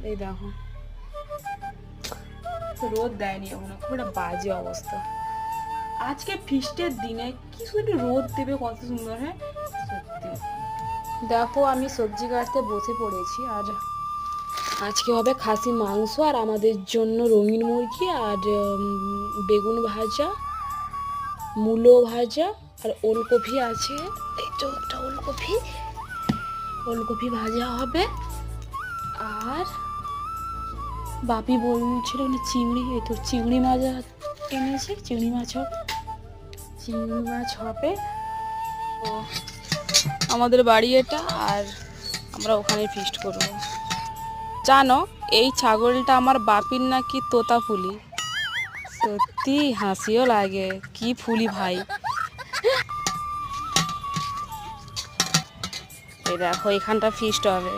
এই দেখো রোদ দেয়নি এখন, খুব একটা বাজে অবস্থা। আজকে ফিস্টের দিনে কি শুধু রোদ দেবে, কত সুন্দর। হ্যাঁ সত্যি। দেখো আমি সবজি কাটতে বসে পড়েছি, আর আজকে হবে খাসি মাংস, আর আমাদের জন্য রঙিন মুরগি, আর বেগুন ভাজা, মূলো ভাজা, আর ওলকপি আছে। এই তো একটা ওলকপি, ওলকপি ভাজা হবে। আর বাপি বলছিল না চিংড়ি, এই তো চিংড়ি মাছ এনেছে, চিংড়ি মাছ হবে, চিংড়ি মাছ হবে। তো আমাদের বাড়ি এটা, আর আমরা ওখানে ফিস্ট করব। জানো এই ছাগলটা আমার বাপির নাকি তোতাপুলি। সত্যি হাসিও লাগে, কি ফুলি ভাই। এই দেখো এখানটা ফিস্ট হবে।